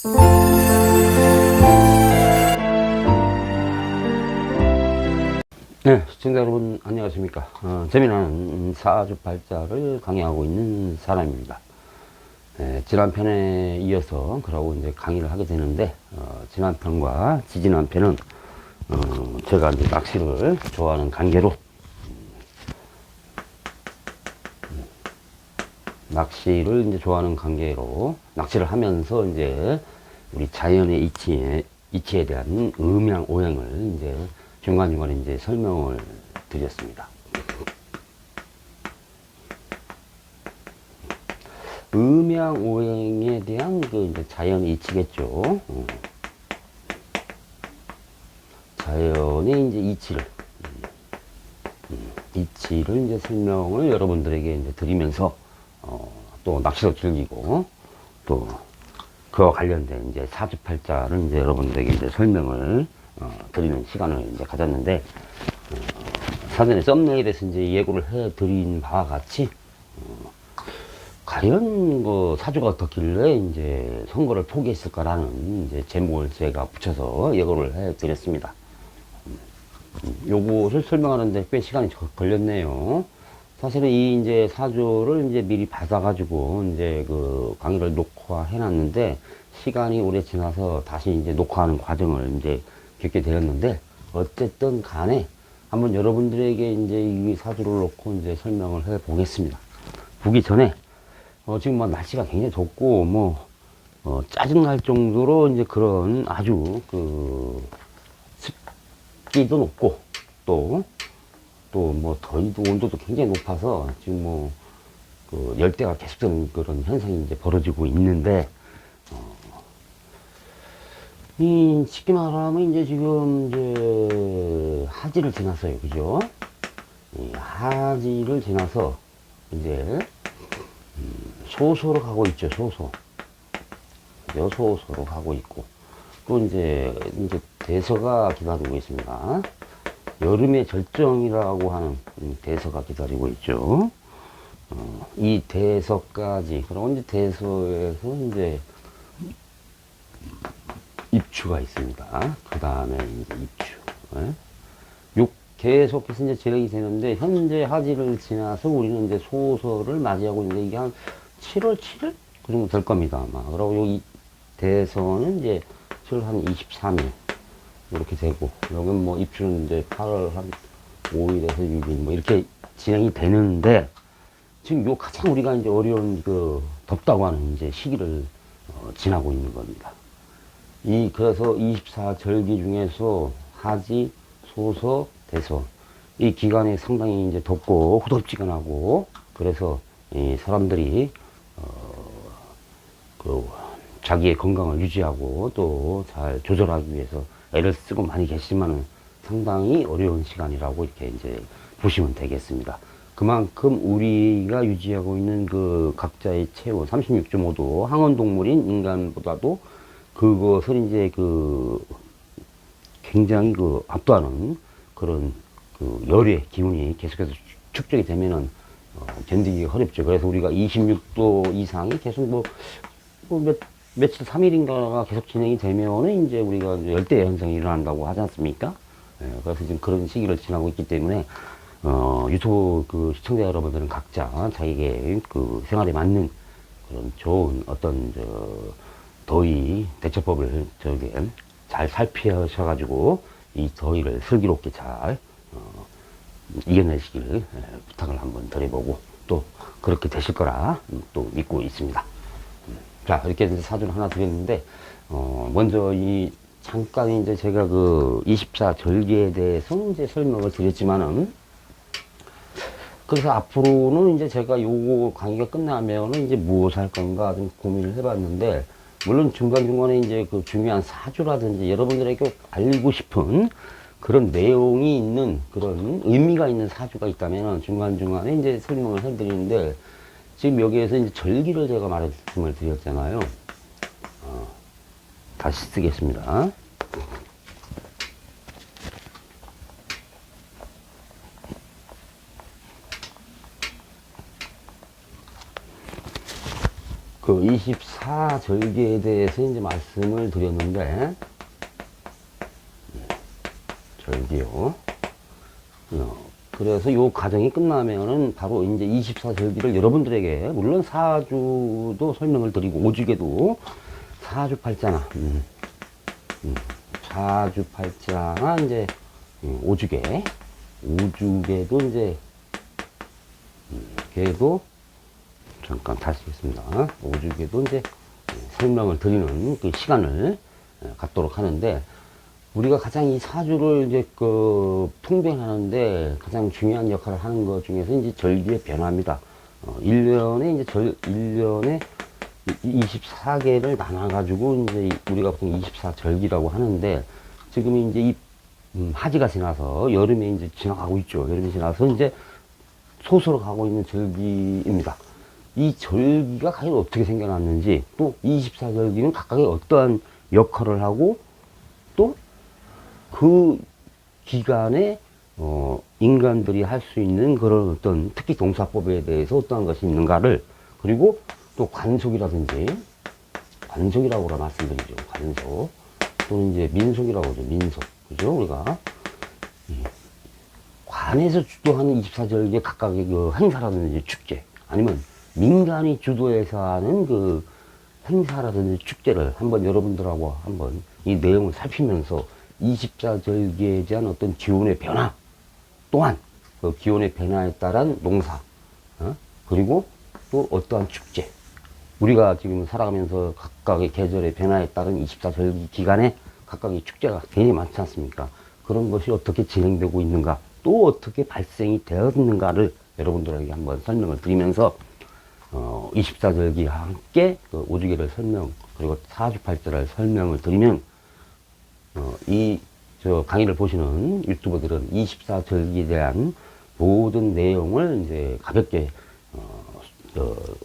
네, 시청자 여러분 안녕하십니까. 재미나는 사주팔자를 강의하고 있는 사람입니다. 지난 편에 이어서 그러고 이제 강의를 하게 되는데, 지난 편과 지지난 편은 제가 이제 낚시를 좋아하는 관계로 낚시를 이제 좋아하는 관계로 낚시를 하면서 이제 우리 자연의 이치에 대한 음양 오행을 이제 중간중간에 이제 설명을 드렸습니다. 음양 오행에 대한 그 이제 자연 이치겠죠. 자연의 이제 이치를 이제 설명을 여러분들에게 이제 드리면서 또 낚시도 즐기고 또 그와 관련된 이제 사주팔자를 이제 여러분들에게 이제 설명을 드리는 시간을 이제 가졌는데, 사전에 썸네일에서 이제 예고를 해드린 바와 같이, 과연 그 사주가 어떻길래 이제 선거를 포기했을까라는 이제 제목을 제가 붙여서 예고를 해드렸습니다. 요것을 설명하는데 꽤 시간이 걸렸네요. 사실은 이 이제 사주를 이제 미리 받아가지고 이제 그 강의를 녹화해놨는데, 시간이 오래 지나서 다시 이제 녹화하는 과정을 이제 겪게 되었는데, 어쨌든 간에 한번 여러분들에게 이제 이 사주를 놓고 이제 설명을 해 보겠습니다. 보기 전에 지금 뭐 날씨가 굉장히 덥고 뭐 짜증날 정도로 이제 그런 아주 그 습기도 높고 또 뭐 더위도 온도도 굉장히 높아서 지금 뭐 그 열대가 계속되는 그런 현상이 이제 벌어지고 있는데, 쉽게 말하면 이제 지금 이제 하지를 지났어요, 그죠? 이 하지를 지나서 이제 소소로 가고 있죠, 소소. 그죠? 소소로 가고 있고, 또 이제 대서가 기다리고 있습니다. 여름의 절정이라고 하는 대서가 기다리고 있죠. 이 대서까지, 그리고 이제 대서에서 이제 입추가 있습니다. 그 다음에 이제 입추. 계속해서 이제 진행이 되는데, 현재 하지를 지나서 우리는 이제 소서를 맞이하고 있는데, 이게 한 7월 7일? 그 정도 될 겁니다, 아마. 그리고 여기 대서는 이제 7월 한 23일. 이렇게 되고, 여긴 뭐 입추는 이제 8월 한 5일에서 6일 뭐 이렇게 진행이 되는데, 지금 요 가장 우리가 이제 어려운 그 덥다고 하는 이제 시기를 지나고 있는 겁니다. 그래서 24절기 중에서 하지, 소서, 대서. 이 기간에 상당히 이제 덥고 후덥지근하고, 그래서 이 사람들이, 자기의 건강을 유지하고 또 잘 조절하기 위해서 애를 쓰고 많이 계시지만은 상당히 어려운 시간이라고 이렇게 이제 보시면 되겠습니다. 그만큼 우리가 유지하고 있는 그 각자의 체온 36.5도 항온동물인 인간보다도 그것을 이제 굉장히 압도하는 그런 열의 기운이 계속해서 축적이 되면은 견디기가 어렵죠. 그래서 우리가 26도 이상이 계속 며칠 3일인가가 계속 진행이 되면은 이제 우리가 열대 현상이 일어난다고 하지 않습니까? 그래서 지금 그런 시기를 지나고 있기 때문에 유튜브 시청자 여러분들은 각자 자기의 생활에 맞는 그런 좋은 어떤 더위 대처법을 잘 살피셔가지고 이 더위를 슬기롭게 잘 이겨내시기를 부탁을 한번 드려보고, 또 그렇게 되실 거라 또 믿고 있습니다. 자, 이렇게 이제 사주를 하나 드렸는데, 먼저 잠깐 이제 제가 24절기에 대해서 이제 설명을 드렸지만은, 그래서 앞으로는 이제 제가 요거 강의가 끝나면은 이제 무엇을 할 건가 좀 고민을 해봤는데, 물론 중간중간에 이제 중요한 사주라든지 여러분들에게 알고 싶은 그런 내용이 있는 그런 의미가 있는 사주가 있다면은 중간중간에 이제 설명을 해드리는데, 지금 여기에서 이제 절기를 제가 말씀을 드렸잖아요. 다시 쓰겠습니다. 이 24절기에 대해서 이제 말씀을 드렸는데, 절기요. 그래서 요 과정이 끝나면은 바로 이제 24절기를 여러분들에게, 물론 사주도 설명을 드리고, 오주계도 사주팔자나, 사주팔자나 이제 오주계, 오주계도 이제, 걔도, 잠깐 다시 하겠습니다. 오주계도 이제 설명을 드리는 그 시간을 갖도록 하는데, 우리가 가장 이 사주를 이제 통변하는데 가장 중요한 역할을 하는 것 중에서 이제 절기의 변화입니다. 1년에 이제 1년에 24개를 나눠가지고 이제 우리가 보통 24절기라고 하는데, 지금 이제 이 하지가 지나서 여름에 이제 지나가고 있죠. 여름이 지나서 이제 소설로 가고 있는 절기입니다. 이 절기가 과연 어떻게 생겨났는지, 또 24절기는 각각의 어떠한 역할을 하고, 또 그 기간에 인간들이 할 수 있는 그런 어떤 특히 동사법에 대해서 어떠한 것이 있는가를, 그리고 또 관속이라든지, 관속이라고 말씀드리죠. 관속 또는 이제 민속이라고 하죠. 민속, 그죠? 우리가 관에서 주도하는 24절기의 각각의 그 행사라든지 축제, 아니면 민간이 주도해서 하는 그 행사라든지 축제를 한번 여러분들하고 한번 이 내용을 살피면서 24절기에 대한 어떤 기온의 변화, 또한 그 기온의 변화에 따른 농사, 그리고 또 어떠한 축제, 우리가 지금 살아가면서 각각의 계절의 변화에 따른 24절기 기간에 각각의 축제가 굉장히 많지 않습니까? 그런 것이 어떻게 진행되고 있는가, 또 어떻게 발생이 되었는가를 여러분들에게 한번 설명을 드리면서 24절기와 함께 그 오주계를 설명, 그리고 사주팔자를 설명을 드리면, 저 강의를 보시는 유튜버들은 24절기에 대한 모든 내용을 이제 가볍게,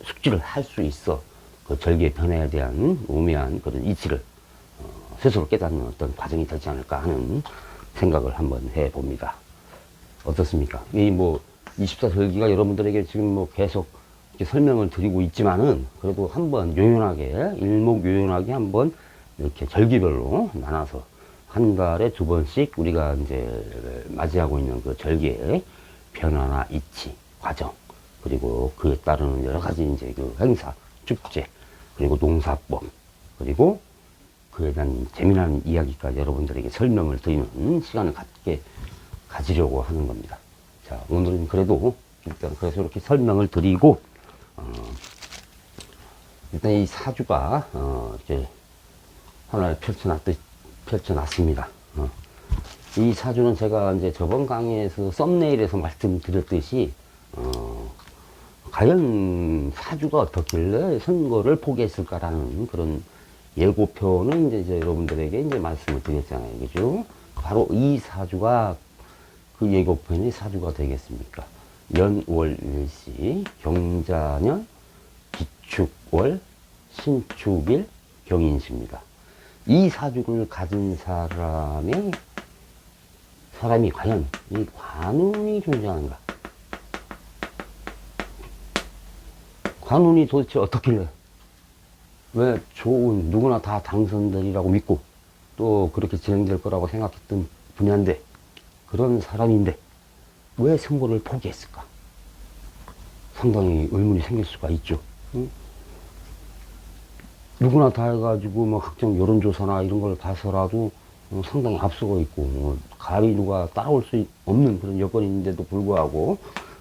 숙지를 할 수 있어. 그 절기의 변화에 대한 오묘한 그런 이치를, 스스로 깨닫는 어떤 과정이 되지 않을까 하는 생각을 한번 해 봅니다. 어떻습니까? 이 24절기가 여러분들에게 지금 계속 이렇게 설명을 드리고 있지만은, 그래도 한번 요연하게, 일목요연하게 한번 이렇게 절기별로 나눠서 한 달에 2번씩 우리가 이제 맞이하고 있는 그 절기의 변화나 이치, 과정, 그리고 그에 따르는 여러 가지 이제 그 행사, 축제, 그리고 농사법, 그리고 그에 대한 재미난 이야기까지 여러분들에게 설명을 드리는 시간을 가지려고 하는 겁니다. 자, 오늘은 그래도 일단 그래서 이렇게 설명을 드리고, 일단 이 사주가 이렇게 하나를 펼쳐놨습니다. 이 사주는 제가 이제 저번 강의에서 썸네일에서 말씀드렸듯이, 과연 사주가 어떻길래 선거를 포기했을까라는 그런 예고편을 이제 여러분들에게 이제 말씀을 드렸잖아요. 그죠? 바로 이 사주가 그 예고편의 사주가 되겠습니까? 연월일시, 경자년, 기축월, 신축일, 경인시입니다. 이 사주를 가진 사람이 과연 이 관운이 존재하는가? 관운이 도대체 어떻길래, 왜 좋은, 누구나 다 당선되리라고 믿고 또 그렇게 진행될 거라고 생각했던 분야인데, 그런 사람인데 왜 선거를 포기했을까? 상당히 의문이 생길 수가 있죠. 응? 누구나 다 해가지고 각종 여론조사나 이런 걸 봐서라도 상당히 앞서고 있고, 감히 누가 따라올 수 없는 그런 여건인데도 불구하고,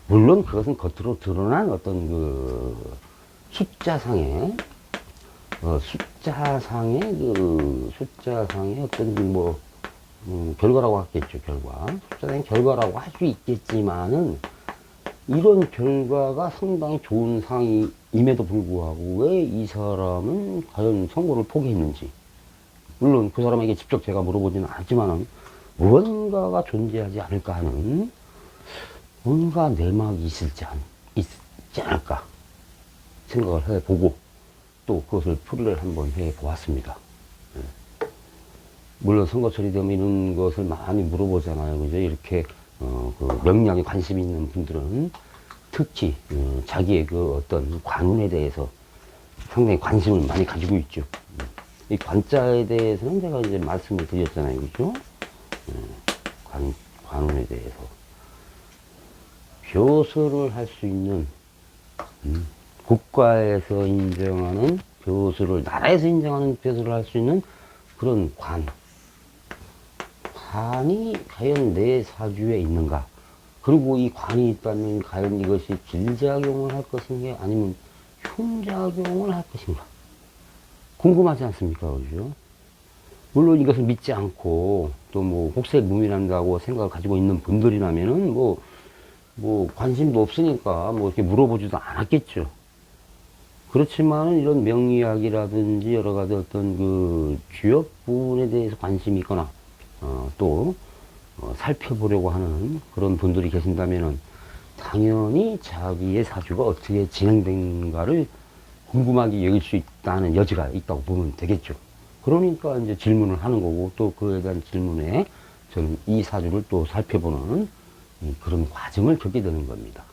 물론 그것은 겉으로 드러난 어떤 그 숫자상의 어떤 결과라고 하겠죠. 숫자상의 결과라고 할 수 있겠지만은, 이런 결과가 상당히 좋은 상임에도 불구하고 왜 이 사람은 과연 선거를 포기했는지, 물론 그 사람에게 직접 제가 물어보지는 않았지만은 무언가가 존재하지 않을까 하는, 뭔가 내막이 있지 않을까 생각을 해보고, 또 그것을 풀이를 한번 해보았습니다. 물론 선거철이 되면 이런 것을 많이 물어보잖아요. 그죠? 이렇게 그 명량에 관심이 있는 분들은 특히 자기의 그 어떤 관운에 대해서 상당히 관심을 많이 가지고 있죠. 이 관자에 대해서는 제가 이제 말씀을 드렸잖아요. 그죠? 관운에 대해서. 벼슬을 할 수 있는, 국가에서 인정하는 벼슬을, 나라에서 인정하는 벼슬을 할 수 있는 그런 관이 과연 내 사주에 있는가? 그리고 이 관이 있다면 과연 이것이 질작용을 할 것인가? 아니면 흉작용을 할 것인가? 궁금하지 않습니까? 그죠? 물론 이것을 믿지 않고 또 뭐 혹세무민한다고 생각을 가지고 있는 분들이라면은 뭐 관심도 없으니까 뭐 이렇게 물어보지도 않았겠죠. 그렇지만 이런 명리학이라든지 여러 가지 어떤 그 주역 부분에 대해서 관심이 있거나 또 살펴보려고 하는 그런 분들이 계신다면은 당연히 자기의 사주가 어떻게 진행된가를 궁금하게 여길 수 있다는 여지가 있다고 보면 되겠죠. 그러니까 이제 질문을 하는 거고, 또 그에 대한 질문에 저는 이 사주를 또 살펴보는 그런 과정을 겪게 되는 겁니다.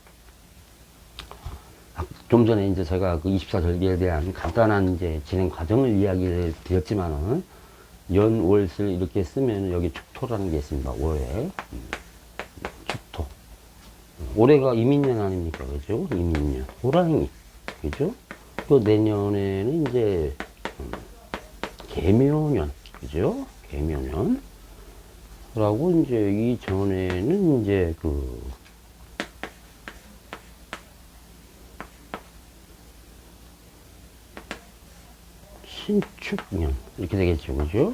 좀 전에 이제 제가 그 24절기에 대한 간단한 이제 진행 과정을 이야기를 드렸지만은, 연월슬 이렇게 쓰면 여기 축토라는 게 있습니다. 올해. 축토. 올해가 이민년 아닙니까? 그죠? 이민년. 호랑이. 그죠? 또 내년에는 이제, 개묘년. 그죠? 개묘년. 라고 이제 이전에는 이제 신축년. 이렇게 되겠죠. 그죠?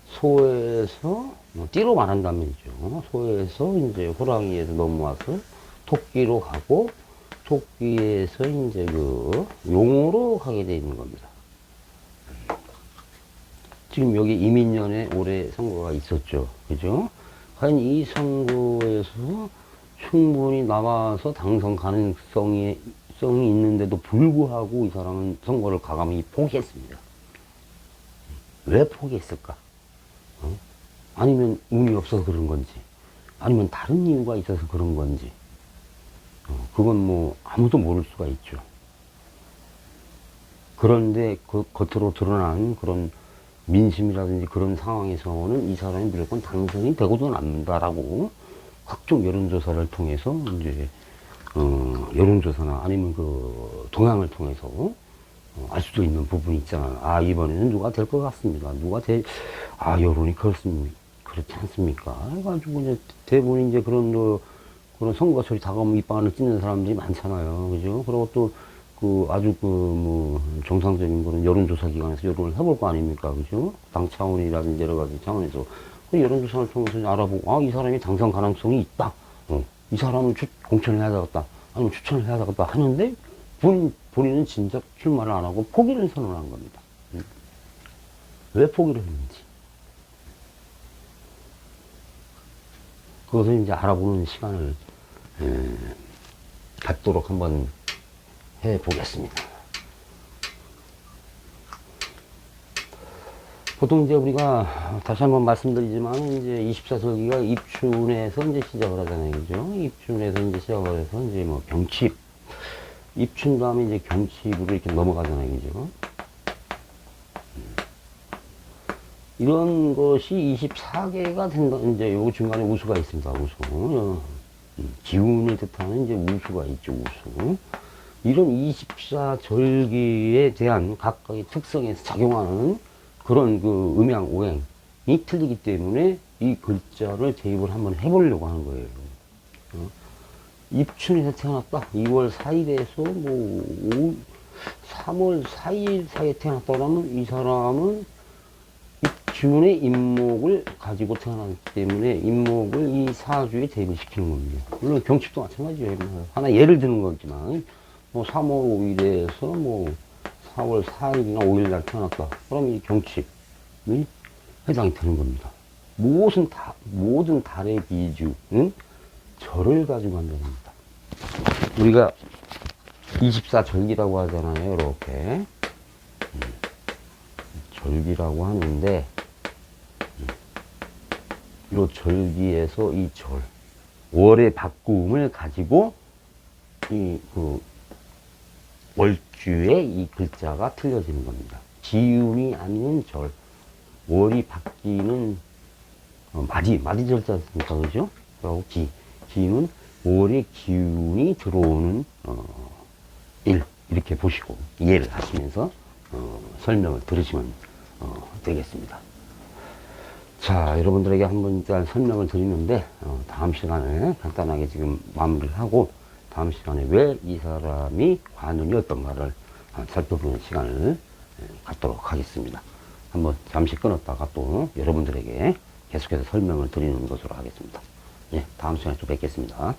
소에서, 띠로 말한다면이죠. 소에서 이제 호랑이에서 넘어와서 토끼로 가고, 토끼에서 이제 용으로 가게 되어 있는 겁니다. 지금 여기 이민년에 올해 선거가 있었죠. 그죠? 과연 이 선거에서 충분히 나와서 당선 가능성이 있는데도 불구하고 이 사람은 선거를 과감히 포기했습니다. 왜 포기했을까? 아니면 운이 없어서 그런 건지, 아니면 다른 이유가 있어서 그런 건지, 그건 뭐 아무도 모를 수가 있죠. 그런데 그 겉으로 드러난 그런 민심이라든지 그런 상황에서는 이 사람이 무조건 당선이 되고도 남는다라고 각종 여론조사를 통해서 이제 여론조사나 아니면 그 동향을 통해서 알 수도 있는 부분이 있잖아요. 아, 이번에는 누가 될 것 같습니다. 여론이 그렇지 않습니까? 해가지고 이제 대부분 이제 그런 선거철이 다가오면 입방안을 찢는 사람들이 많잖아요. 그죠? 그리고 또 아주 정상적인 그런 여론조사 기관에서 여론을 해볼 거 아닙니까? 그죠? 당 차원이라든지 여러 가지 차원에서 그 여론조사를 통해서 알아보고, 이 사람이 당선 가능성이 있다. 이 사람을 공천을 해야 되겠다. 아니면 추천을 해야 되겠다. 하는데, 본인은 진작 출마를 안 하고 포기를 선언한 겁니다. 왜 포기를 했는지. 그것을 이제 알아보는 시간을, 갖도록 한번 해 보겠습니다. 보통 이제 우리가 다시 한번 말씀드리지만 이제 24절기가 입춘에서 이제 시작을 하잖아요. 그죠? 입춘에서 이제 시작을 해서 이제 뭐 병칩. 입춘 다음에 이제 경칩으로 이렇게 넘어가잖아요. 그죠? 이런 것이 24개가 된다. 이제 요 중간에 우수가 있습니다. 우수. 기운을 뜻하는 이제 우수가 있죠. 우수. 이런 24절기에 대한 각각의 특성에서 작용하는 그런 음양, 오행이 틀리기 때문에 이 글자를 대입을 한번 해보려고 하는 거예요. 입춘에서 태어났다. 2월 4일에서 3월 4일 사이에 태어났다라면 이 사람은 입춘의 임목을 가지고 태어났기 때문에 임목을 이 사주에 대입을 시키는 겁니다. 물론 경칩도 마찬가지예요. 하나 예를 드는 거지만 3월 5일에서 4월 4일이나 5일날 태어났다. 그럼 이 경칩이 해당이 되는 겁니다. 모든 달의 기준은 절을 가지고 한다는 겁니다. 우리가 24절기라고 하잖아요. 이렇게. 절기라고 하는데, 이 절기에서 이 월의 바꿈을 가지고 월주에 이 글자가 틀려지는 겁니다. 기운이 아닌 절, 월이 바뀌는 마디 절자 않습니까? 그죠? 그리고 기는 월의 기운이 들어오는 일 이렇게 보시고 이해를 하시면서 설명을 들으시면 되겠습니다. 자, 여러분들에게 한번 일단 설명을 드리는데 다음 시간에 간단하게 지금 마무리를 하고 다음 시간에 왜 이 사람이 관운이었던가를 살펴보는 시간을 갖도록 하겠습니다. 한번 잠시 끊었다가 또 여러분들에게 계속해서 설명을 드리는 것으로 하겠습니다. 예, 다음 시간에 또 뵙겠습니다.